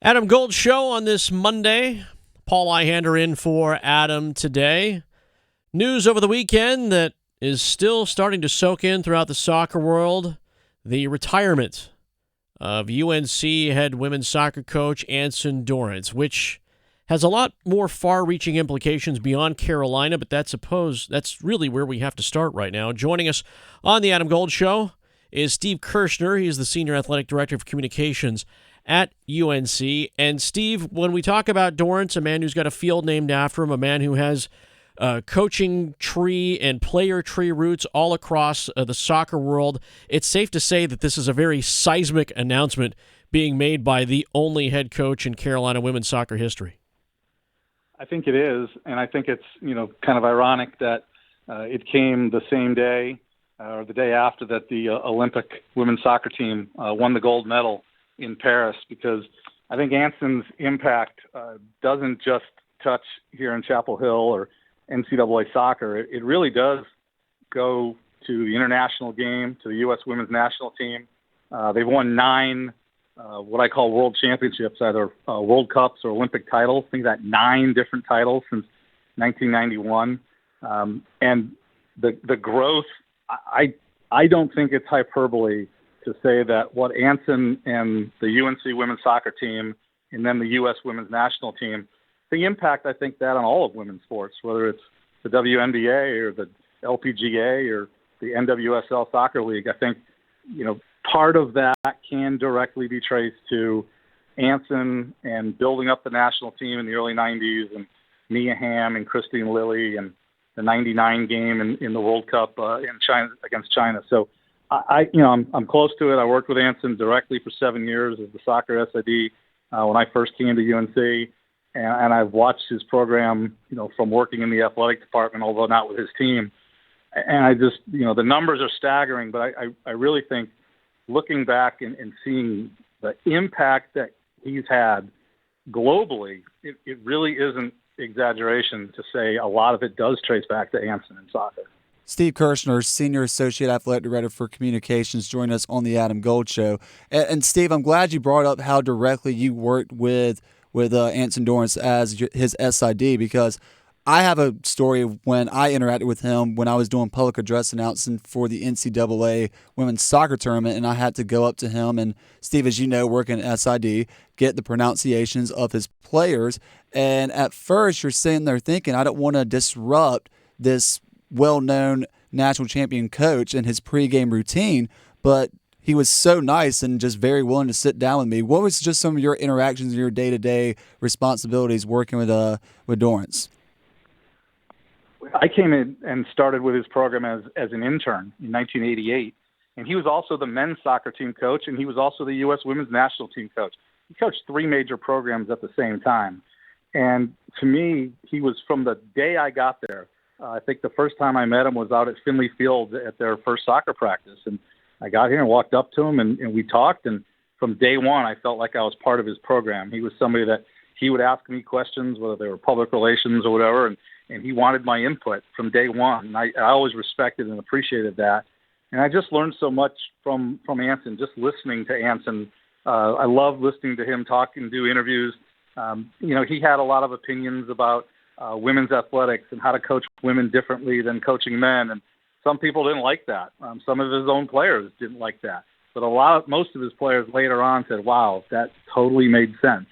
Adam Gold Show on this Monday. Paul Ihander in for Adam today. News over the weekend that is still starting to soak in throughout the soccer world. The retirement of UNC head women's soccer coach Anson Dorrance, which has a lot more far-reaching implications beyond Carolina, but that's really where we have to start right now. Joining us on the Adam Gold Show is Steve Kirschner. He is the Senior Athletic Director of Communications at UNC. And Steve, when we talk about Dorrance, a man who's got a field named after him, a man who has coaching tree and player tree roots all across the soccer world, it's safe to say that this is a very seismic announcement being made by the only head coach in Carolina women's soccer history. I think it is, and I think it's kind of ironic that it came the same day or the day after that the Olympic women's soccer team won the gold medal in Paris, because I think Anson's impact doesn't just touch here in Chapel Hill or NCAA soccer. It really does go to the international game, to the U.S. women's national team. They've won 9 what I call world championships, either World Cups or Olympic titles. I think that 9 different titles since 1991. And the growth, I don't think it's hyperbole to say that what Anson and the UNC women's soccer team and then the U.S. women's national team, the impact I think that on all of women's sports, whether it's the WNBA or the LPGA or the NWSL Soccer League, I think, part of that can directly be traced to Anson and building up the national team in the early 90s and Mia Hamm and Christine Lilly and the 99 game in the World Cup in China against China. So I'm close to it. I worked with Anson directly for 7 years as the soccer SID when I first came to UNC, and I've watched his program, from working in the athletic department, although not with his team. And I just, the numbers are staggering, but I really think looking back and seeing the impact that he's had globally, it really isn't exaggeration to say a lot of it does trace back to Anson in soccer. Steve Kirschner, Senior Associate Athletic Director for Communications, joined us on the Adam Gold Show. And Steve, I'm glad you brought up how directly you worked with Anson Dorrance as his SID, because I have a story of when I interacted with him when I was doing public address announcing for the NCAA women's soccer tournament, and I had to go up to him and, Steve, as you know, working at SID, get the pronunciations of his players. And at first you're sitting there thinking, I don't want to disrupt this well-known national champion coach and his pregame routine, but he was so nice and just very willing to sit down with me. What was just some of your interactions and your day-to-day responsibilities working with Dorrance? I came in and started with his program as an intern in 1988, and he was also the men's soccer team coach, and he was also the U.S. women's national team coach. He coached 3 major programs at the same time. And to me, he was, from the day I got there, I think the first time I met him was out at Finley Field at their first soccer practice. And I got here and walked up to him, and we talked. And from day one, I felt like I was part of his program. He was somebody that he would ask me questions, whether they were public relations or whatever, and he wanted my input from day one. And I always respected and appreciated that. And I just learned so much from Anson, just listening to Anson. I love listening to him talk and do interviews. He had a lot of opinions about women's athletics and how to coach women differently than coaching men. And some people didn't like that. Some of his own players didn't like that. But most of his players later on said, wow, that totally made sense.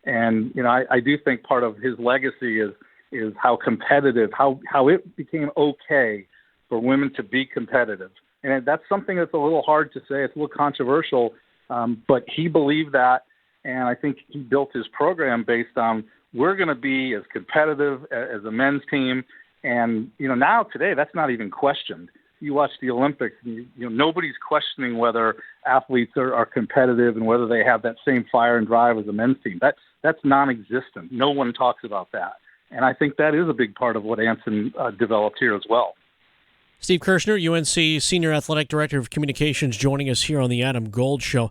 And, I do think part of his legacy is how competitive, how it became okay for women to be competitive. And that's something that's a little hard to say. It's a little controversial, but he believed that. And I think he built his program based on, we're going to be as competitive as a men's team. And, now today, that's not even questioned. You watch the Olympics, and nobody's questioning whether athletes are competitive and whether they have that same fire and drive as a men's team. That's non-existent. No one talks about that. And I think that is a big part of what Anson developed here as well. Steve Kirschner, UNC Senior Athletic Director of Communications, joining us here on the Adam Gold Show.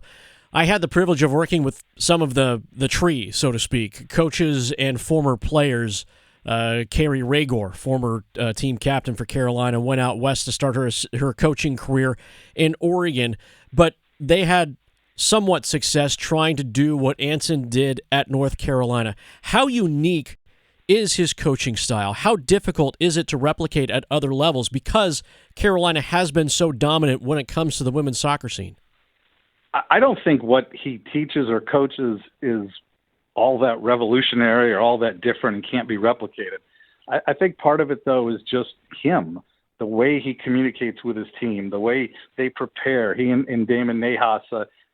I had the privilege of working with some of the tree, so to speak, coaches and former players. Carrie Ragor, former team captain for Carolina, went out west to start her coaching career in Oregon. But they had somewhat success trying to do what Anson did at North Carolina. How unique is his coaching style? How difficult is it to replicate at other levels because Carolina has been so dominant when it comes to the women's soccer scene? I don't think what he teaches or coaches is all that revolutionary or all that different and can't be replicated. I think part of it, though, is just him, the way he communicates with his team, the way they prepare. He and Damon Nahas,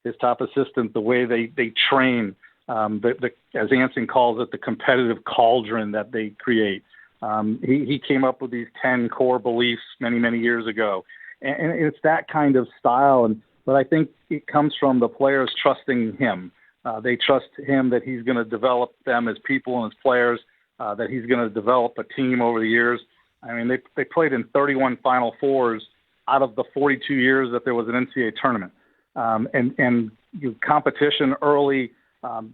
his top assistant, the way they train, as Anson calls it, the competitive cauldron that they create. He came up with these 10 core beliefs many, many years ago. And it's that kind of style. But I think it comes from the players trusting him. They trust him that he's going to develop them as people and as players, that he's going to develop a team over the years. I mean, they played in 31 Final Fours out of the 42 years that there was an NCAA tournament. And competition early,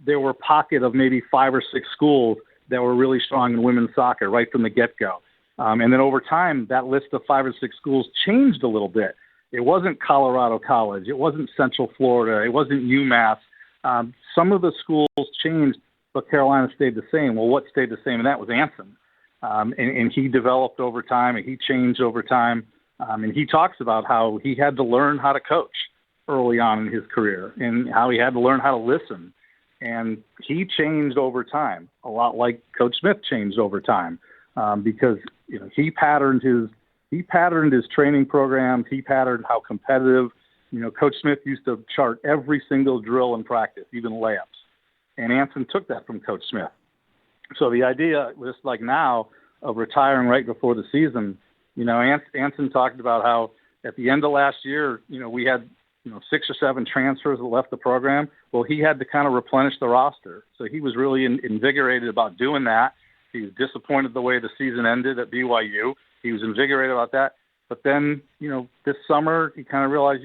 there were a pocket of maybe 5 or 6 schools that were really strong in women's soccer right from the get-go. And then over time, that list of 5 or 6 schools changed a little bit. It wasn't Colorado College. It wasn't Central Florida. It wasn't UMass. Some of the schools changed, but Carolina stayed the same. Well, what stayed the same? And that was Anson. And he developed over time, and he changed over time. And he talks about how he had to learn how to coach early on in his career and how he had to learn how to listen. And he changed over time, a lot like Coach Smith changed over time, because he patterned his training programs. He patterned how competitive. Coach Smith used to chart every single drill in practice, even layups. And Anson took that from Coach Smith. So the idea, just like now, of retiring right before the season, Anson talked about how at the end of last year, we had 6 or 7 transfers that left the program. Well, he had to kind of replenish the roster. So he was really invigorated about doing that. He was disappointed the way the season ended at BYU. He was invigorated about that. But then, this summer, he kind of realized,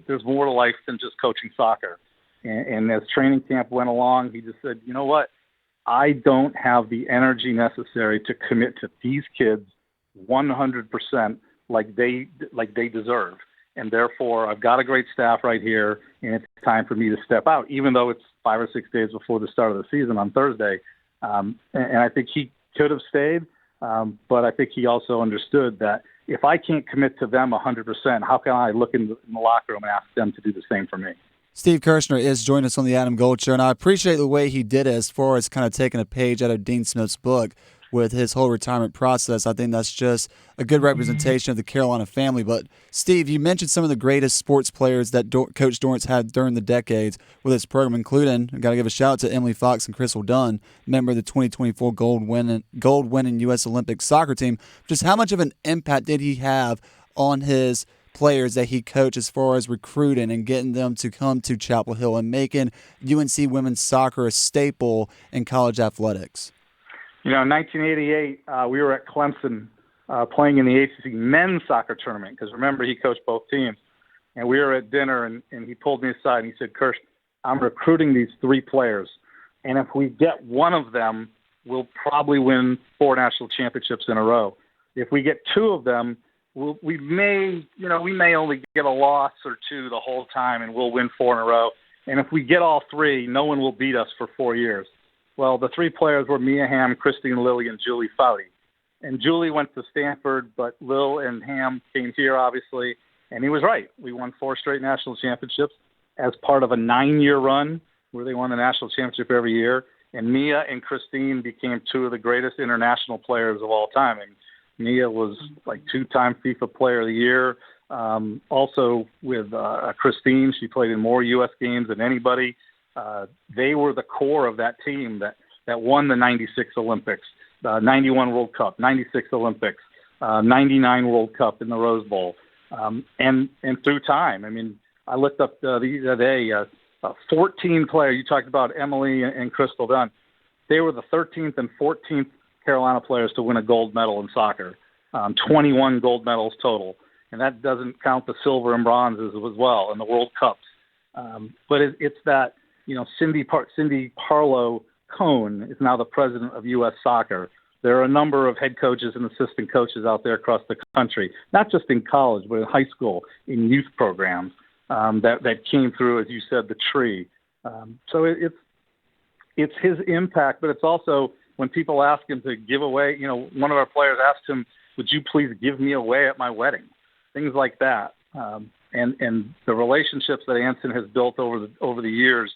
there's more to life than just coaching soccer. And as training camp went along, he just said, I don't have the energy necessary to commit to these kids 100% like they deserve. And therefore, I've got a great staff right here, and it's time for me to step out, even though it's 5 or 6 days before the start of the season on Thursday. And I think he could have stayed, but I think he also understood that if I can't commit to them 100%, how can I look in the locker room and ask them to do the same for me? Steve Kirschner is joining us on the Adam Gold Show, and I appreciate the way he did it as far as kind of taking a page out of Dean Smith's book with his whole retirement process. I think that's just a good representation of the Carolina family. But, Steve, you mentioned some of the greatest sports players that Coach Dorrance had during the decades with his program, including, I got to give a shout out to Emily Fox and Crystal Dunn, member of the 2024 gold-winning U.S. Olympic soccer team. Just how much of an impact did he have on his players that he coached as far as recruiting and getting them to come to Chapel Hill and making UNC women's soccer a staple in college athletics? In 1988, we were at Clemson playing in the ACC men's soccer tournament because, remember, he coached both teams. And we were at dinner, and he pulled me aside, and he said, Kirsch, I'm recruiting these 3 players. And if we get one of them, we'll probably win 4 national championships in a row. If we get 2 of them, we may only get a loss or 2 the whole time, and we'll win 4 in a row. And if we get all 3, no one will beat us for 4 years. Well, the 3 players were Mia Hamm, Christine Lilly, and Julie Foudy. And Julie went to Stanford, but Lil and Hamm came here, obviously. And he was right. We won 4 straight national championships as part of a 9-year run where they won the national championship every year. And Mia and Christine became 2 of the greatest international players of all time. And Mia was like 2-time FIFA Player of the Year. Also with Christine, she played in more U.S. games than anybody. They were the core of that team that won the 96 Olympics, 91 World Cup, 96 Olympics, 99 World Cup in the Rose Bowl. And through time, I mean, I looked up the other day, 14 players. You talked about Emily and Crystal Dunn. They were the 13th and 14th Carolina players to win a gold medal in soccer, 21 gold medals total. And that doesn't count the silver and bronzes as well and the World Cups. But it's that, Cindy Parlow Cone is now the president of U.S. Soccer. There are a number of head coaches and assistant coaches out there across the country, not just in college, but in high school, in youth programs. that came through, as you said, the tree. So it's his impact, but it's also when people ask him to give away. One of our players asked him, "Would you please give me away at my wedding?" Things like that, and the relationships that Anson has built over the years,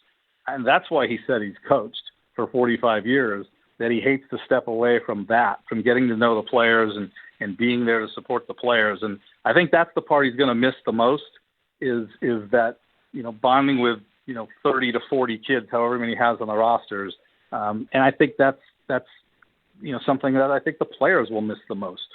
and that's why he said he's coached for 45 years. That he hates to step away from that, from getting to know the players and being there to support the players. And I think that's the part he's going to miss the most is that, bonding with, 30 to 40 kids, however many he has on the rosters. And I think that's something that I think the players will miss the most.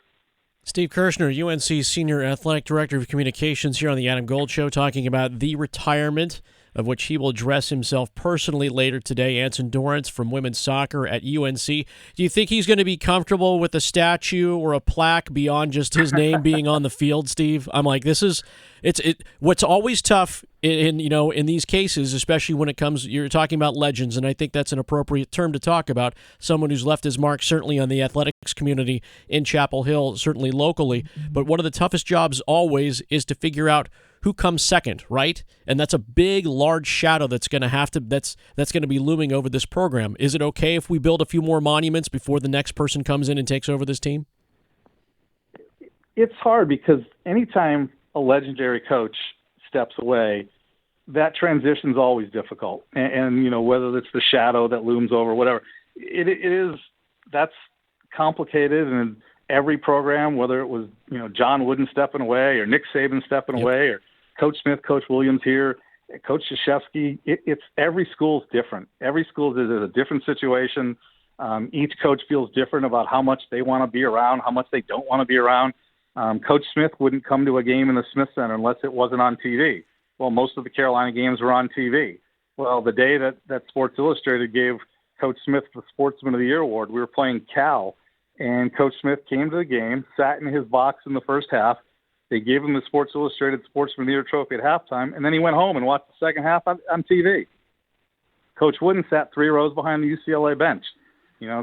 Steve Kirschner, UNC Senior Athletic Director of Communications here on the Adam Gold Show, talking about the retirement of which he will address himself personally later today. Anson Dorrance from women's soccer at UNC. Do you think he's going to be comfortable with a statue or a plaque beyond just his name being on the field, Steve? I'm like, what's always tough in these cases, especially when you're talking about legends, and I think that's an appropriate term to talk about, someone who's left his mark certainly on the athletics community in Chapel Hill, certainly locally. But one of the toughest jobs always is to figure out who comes second, right? And that's a big, large shadow that's going to be looming over this program. Is it okay if we build a few more monuments before the next person comes in and takes over this team? It's hard because anytime a legendary coach steps away, that transition's always difficult. And whether it's the shadow that looms over, whatever, that's complicated. And every program, whether it was, John Wooden stepping away or Nick Saban stepping away or Coach Smith, Coach Williams here, Coach Krzyzewski, it's every school's different. Every school is in a different situation. Each coach feels different about how much they want to be around, how much they don't want to be around. Coach Smith wouldn't come to a game in the Smith Center unless it wasn't on TV. Well, most of the Carolina games were on TV. Well, the day that Sports Illustrated gave Coach Smith the Sportsman of the Year award, we were playing Cal, and Coach Smith came to the game, sat in his box in the first half. They gave him the Sports Illustrated Sportsman of the Year trophy at halftime, and then he went home and watched the second half on TV. Coach Wooden sat 3 rows behind the UCLA bench.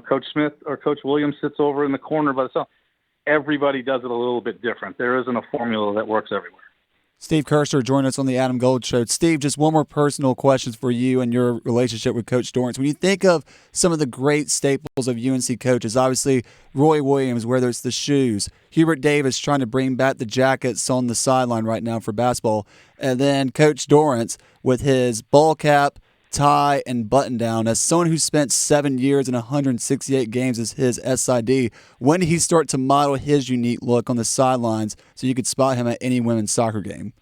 Coach Smith or Coach Williams sits over in the corner by himself. Everybody does it a little bit different. There isn't a formula that works everywhere. Steve Kirschner joined us on the Adam Gold Show. Steve, just one more personal question for you and your relationship with Coach Dorrance. When you think of some of the great staples of UNC coaches, obviously Roy Williams, whether it's the shoes, Hubert Davis trying to bring back the jackets on the sideline right now for basketball, and then Coach Dorrance with his ball cap, tie, and button down. As someone who spent 7 years and 168 games as his SID, when did he start to model his unique look on the sidelines so you could spot him at any women's soccer game?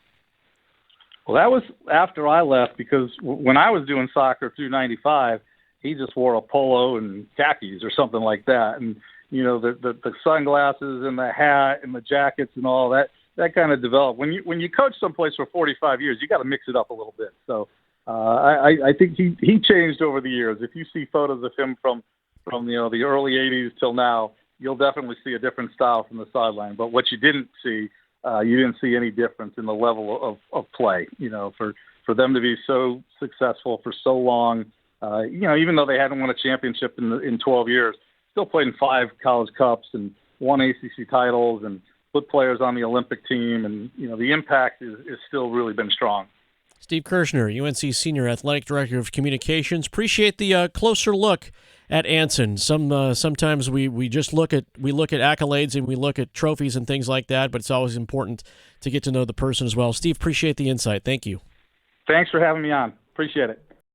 Well, that was after I left, because when I was doing soccer through 95, he just wore a polo and khakis or something like that. And, the sunglasses and the hat and the jackets and all that kind of developed. When you coach someplace for 45 years, you got to mix it up a little bit. So, I think he changed over the years. If you see photos of him from the early 80s till now, you'll definitely see a different style from the sideline. But what you didn't see any difference in the level of play. For them to be so successful for so long, even though they hadn't won a championship in 12 years, still played in 5 college cups and won ACC titles and put players on the Olympic team. And the impact is still really been strong. Steve Kirschner, UNC Senior Athletic Director of Communications. Appreciate the closer look at Anson. Sometimes we just look at accolades and we look at trophies and things like that, but it's always important to get to know the person as well. Steve, appreciate the insight. Thank you. Thanks for having me on. Appreciate it.